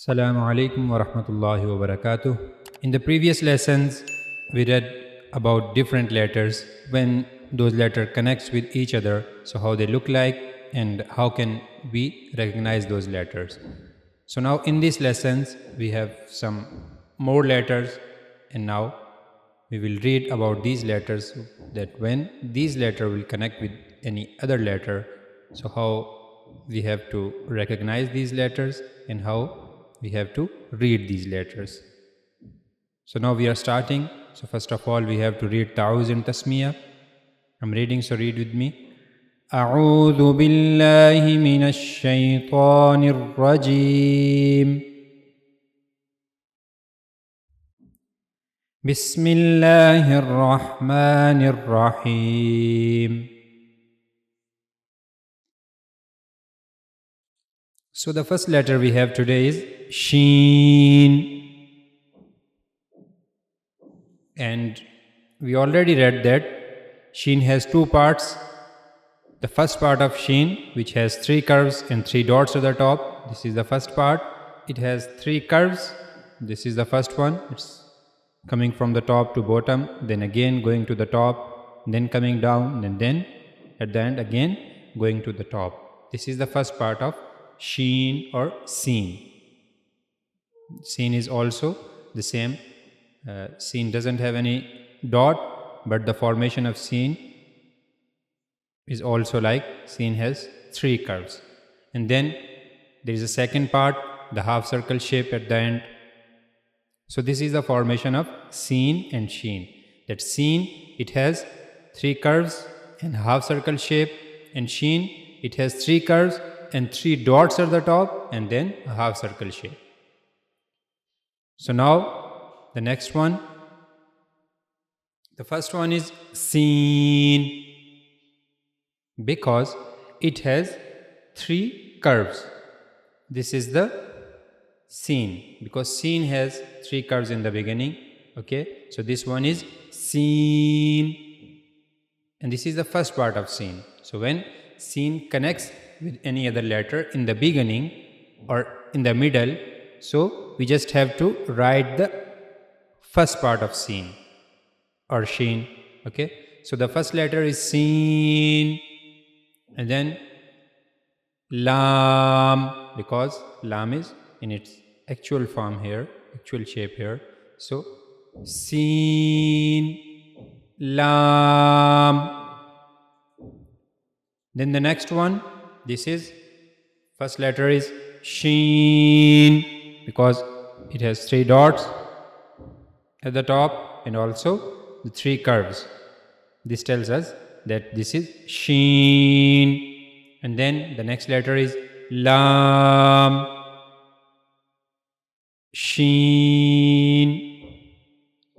Assalamu alaikum wa rahmatullahi wa barakatuh. In the previous lessons, we read about different letters, when those letters connects with each other, so how they look like and how can we recognize those letters. So now in these lessons, we have some more letters, and now we will read about these letters, that when these letters will connect with any other letter, so how we have to recognize these letters and how we have to read these letters. So now we are starting. So first of all, we have to read Ta'awuz and Tasmiyah. I'm reading, so read with me. أعوذ بالله من الشيطان الرجيم بسم الله الرحمن الرحيم. So the first letter we have today is Sheen. And we already read that Sheen has two parts. The first part of Sheen, which has three curves and three dots at the top. This is the first part. It has three curves. This is the first one. It's coming from the top to bottom, then again going to the top, then coming down, and then at the end again going to the top. This is the first part of Sheen or Seen. Seen is also the same. Seen doesn't have any dot, but the formation of Seen is also like Seen has three curves. And then there is a second part, the half circle shape at the end. So this is the formation of Seen and Sheen. That Seen, it has three curves and half circle shape, and Sheen, it has three curves and three dots at the top and then a half circle shape. So now the next one, the first one is Seen, because it has three curves. This is the Seen, because Seen has three curves in the beginning. Okay, so this one is Seen, and this is the first part of Seen. So when Seen connects with any other letter in the beginning or in the middle, so we just have to write the first part of Seen or Sheen. Okay, so the first letter is Seen, and then Lam, because Lam is in its actual form here, actual shape here. So Seen, Lam. Then the next one, this is first letter is Sheen, because it has three dots at the top and also the three curves. This tells us that this is Sheen. And then the next letter is Lam, Sheen,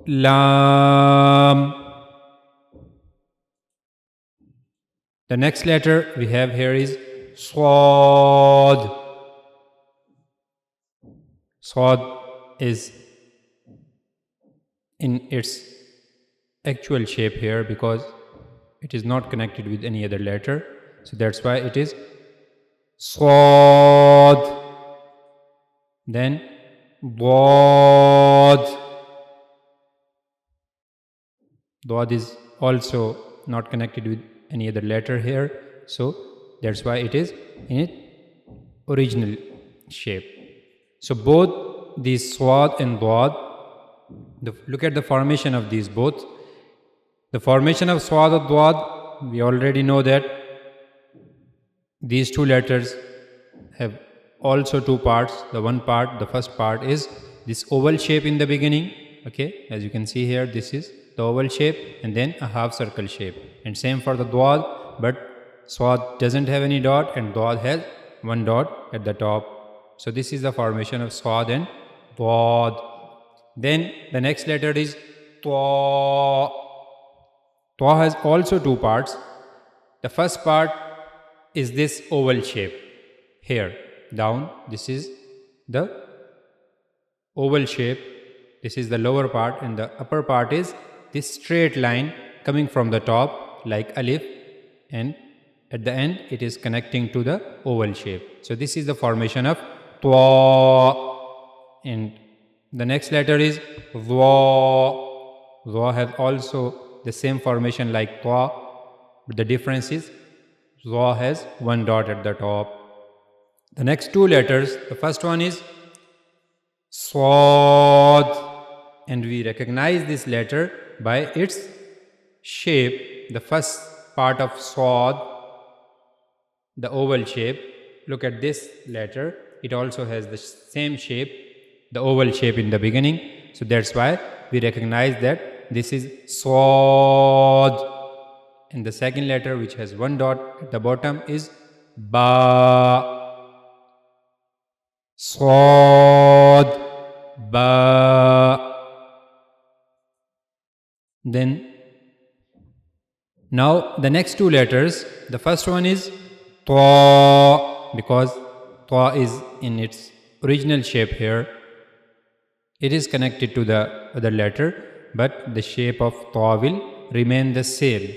Lam. The next letter we have here is Swad. Swad is in its actual shape here because it is not connected with any other letter. So that's why it is Swad. Then Dad. Dad is also not connected with any other letter here. So that's why it is in its original shape. So both these Swad and Dad, look at the formation of these both. The formation of Swad or Dad, we already know that these two letters have also two parts. The one part, the first part is this oval shape in the beginning. Okay, as you can see here, this is the oval shape and then a half circle shape. And same for the Dad, but Swad doesn't have any dot and Dad has one dot at the top. So this is the formation of Swad and Dad. Then the next letter is Ta. Ta has also two parts. The first part is this oval shape here down. This is the oval shape. This is the lower part, and the upper part is this straight line coming from the top like alif, and at the end it is connecting to the oval shape. So this is the formation of Ta. And the next letter is dha. Dha has also the same formation like ta, but the difference is dha has one dot at the top. The next two letters, the first one is sad, and we recognize this letter by its shape. The first part of sad, the oval shape, look at this letter, it also has the same shape, the oval shape in the beginning. So that's why we recognize that this is sad. And the second letter, which has one dot at the bottom, is ba. Sad, ba. Then now the next two letters, the first one is ta, because ta is in its original shape here. It is connected to the other letter, but the shape of ta will remain the same.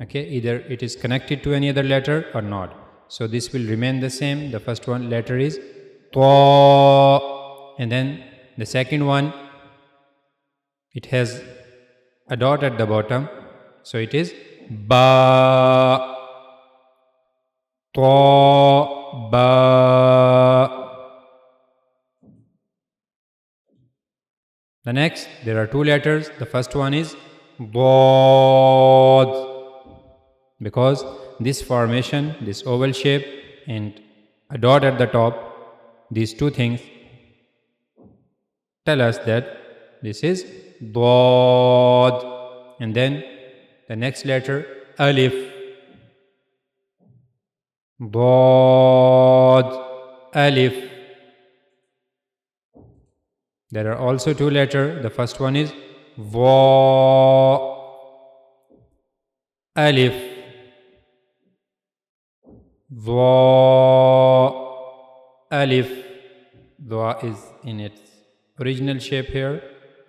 Okay, either it is connected to any other letter or not. So this will remain the same. The first one letter is ta, and then the second one, it has a dot at the bottom, so it is ba. Ta, ba. The next, there are two letters. The first one is dad, because this formation, this oval shape and a dot at the top, these two things tell us that this is dad. And then the next letter, alif, dad, alif. There are also two letters. The first one is va, alif, va, alif. Dha is in its original shape here,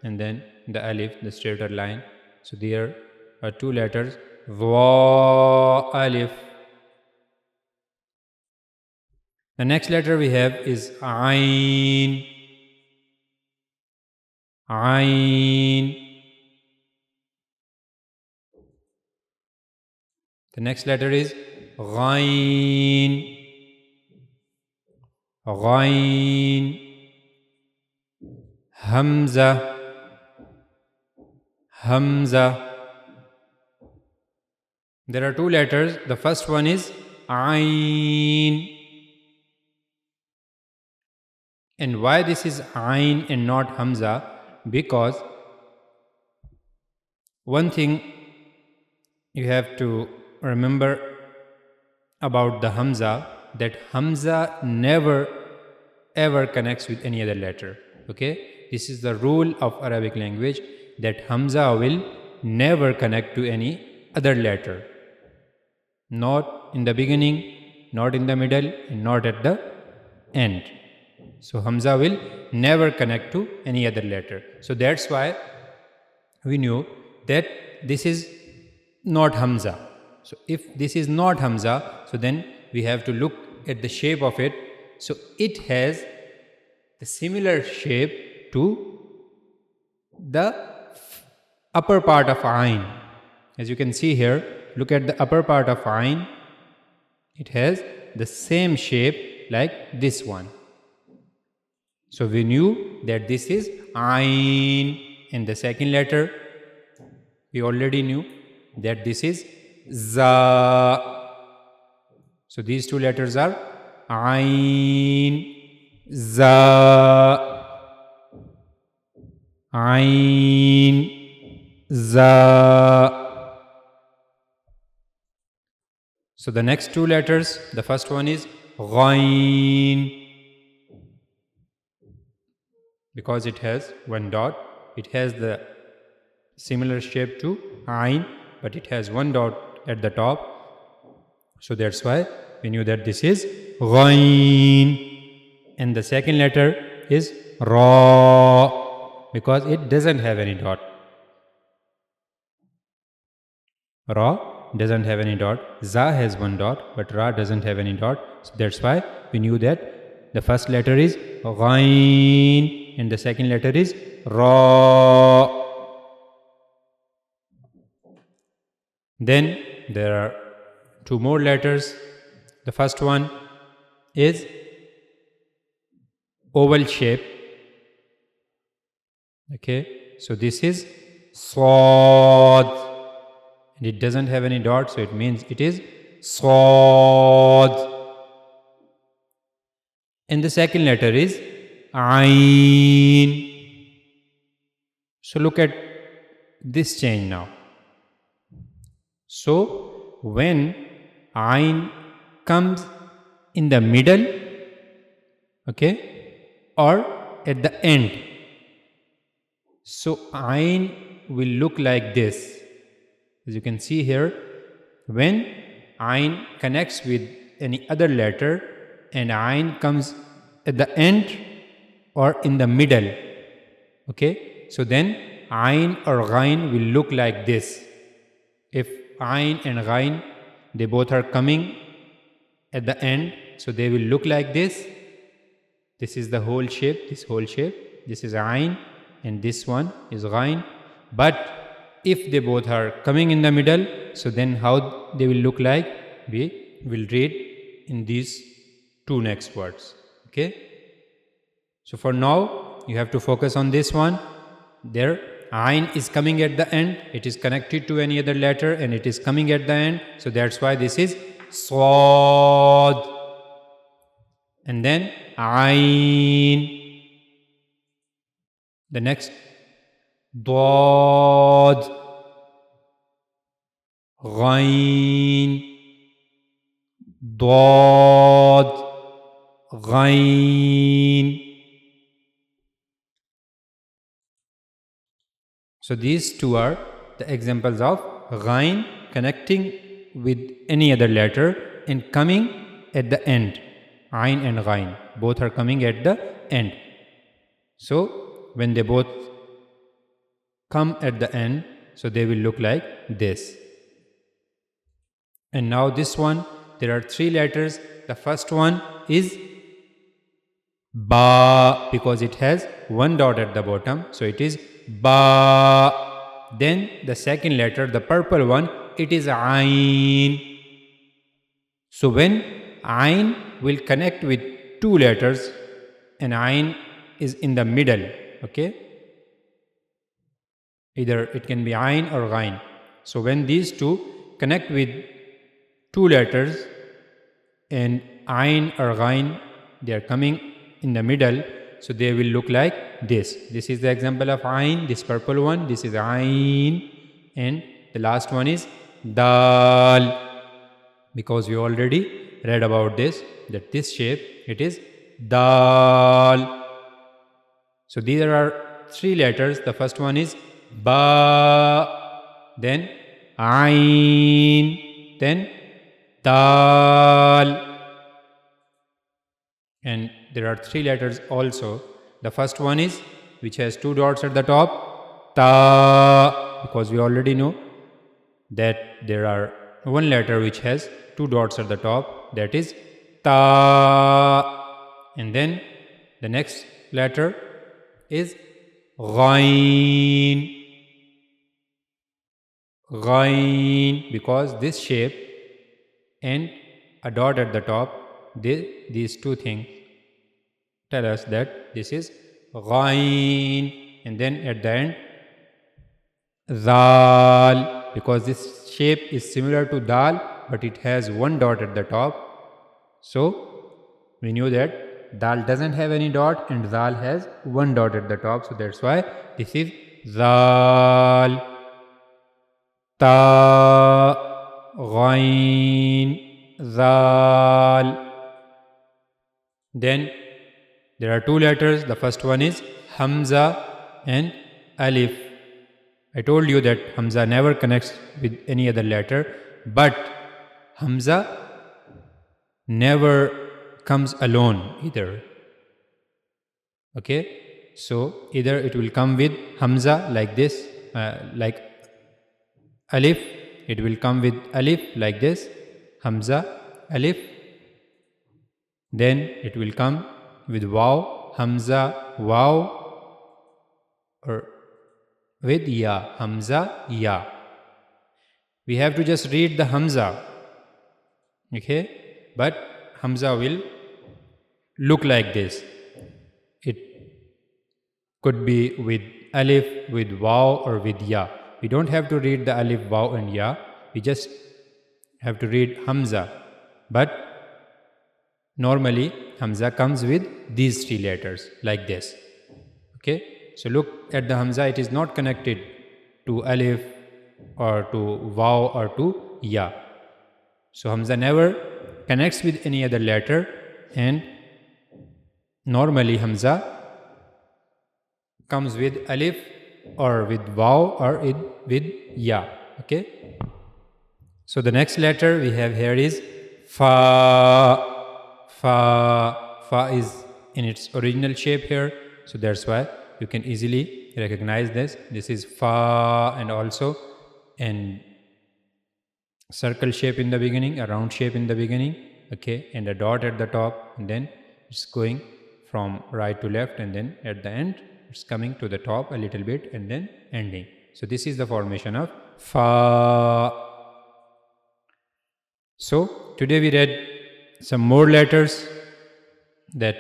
and then the alif, the straighter line. So there are two letters, dha, alif. The next letter we have is ain. Ain. The next letter is ghain. Ghain. Hamza. Hamza. There are two letters. The first one is ain. And why this is ain and not hamza? Because one thing you have to remember about the hamza, that hamza never ever connects with any other letter. Okay, this is the rule of Arabic language, that hamza will never connect to any other letter, not in the beginning, not in the middle, and not at the end. So hamza will never connect to any other letter. So that's why we knew that this is not hamza. So if this is not hamza, so then we have to look at the shape of it. So it has the similar shape to the upper part of ain. As you can see here, look at the upper part of ain. It has the same shape like this one. So we knew that this is ain. And the second letter, we already knew that this is za. So these two letters are ain, za, ain, za. So the next two letters, the first one is ghain. Because it has one dot, it has the similar shape to ain, but it has one dot at the top. So that's why we knew that this is ghain. And the second letter is ra, because it doesn't have any dot. Ra doesn't have any dot. Za has one dot, but ra doesn't have any dot. So that's why we knew that the first letter is ghain, and the second letter is ra. Then there are two more letters. The first one is oval shape. Okay, so this is sad, and it doesn't have any dot, so it means it is sad. And the second letter is ain. So look at this change now. So when ain comes in the middle, okay, or at the end, so ain will look like this. As you can see here, when ain connects with any other letter and ain comes at the end or in the middle, okay, so then ain or ghain will look like this. If ain and ghain, they both are coming at the end, so they will look like this. This is the whole shape, this whole shape. This is ain and this one is ghain. But if they both are coming in the middle, so then how they will look like, we will read in these two next words. Okay. So for now, you have to focus on this one. There, ain is coming at the end. It is connected to any other letter and it is coming at the end. So that's why this is sad. And then ain. The next, dad, ghain, dad, ghain. So these two are the examples of ghain connecting with any other letter and coming at the end. Ain and ghain, both are coming at the end. So when they both come at the end, so they will look like this. And now this one, there are three letters. The first one is ba, because it has one dot at the bottom, so it is ba. Then the second letter, the purple one, it is ain. So when ain will connect with two letters and ain is in the middle, okay, either it can be ain or ghain. So when these two connect with two letters and ain or ghain, they are coming in the middle, so they will look like this. This is the example of ain, this purple one, this is ain, and the last one is dal, because we already read about this, that this shape, it is dal. So these are three letters. The first one is ba, then ain, then dal. And there are three letters also. The first one is, which has two dots at the top, ta, because we already know that there are one letter which has two dots at the top, that is ta. And then the next letter is ghain, ghain, because this shape and a dot at the top, these two things tell us that this is ghain. And then at the end, zal, because this shape is similar to dal, but it has one dot at the top. So we knew that dal doesn't have any dot and zal has one dot at the top, so that's why this is zal. Ta, ghain, zal. Then there are two letters. The first one is hamza and alif. I told you that hamza never connects with any other letter, but hamza never comes alone either. Okay, so either it will come with hamza like this, like alif, it will come with alif like this, hamza, alif. Then it will come with waw, Hamza, Waw, or with Ya. Hamza, Ya. We have to just read the Hamza. Okay? But Hamza will look like this. It could be with Alif, with Waw, or with Ya. We don't have to read the Alif, Waw, and Ya. We just have to read Hamza. But normally, Hamza comes with these three letters, like this. Okay? So look at the Hamza, it is not connected to Alif, or to Waw, or to Ya. So Hamza never connects with any other letter, and normally Hamza comes with Alif, or with Waw, or with Ya. Okay? So the next letter we have here is Fa. Fa. Fa is in its original shape here. So that's why you can easily recognize this. This is Fa, and also an circle shape in the beginning, a round shape in the beginning, okay, and a dot at the top, and then it's going from right to left, and then at the end it's coming to the top a little bit and then ending. So this is the formation of Fa. So today we read some more letters, that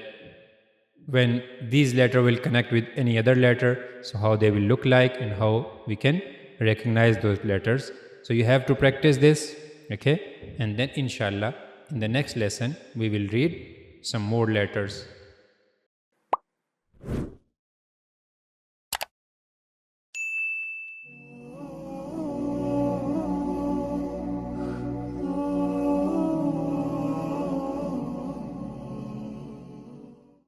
when these letters will connect with any other letter, so how they will look like and how we can recognize those letters. So you have to practice this, okay, and then inshallah in the next lesson we will read some more letters.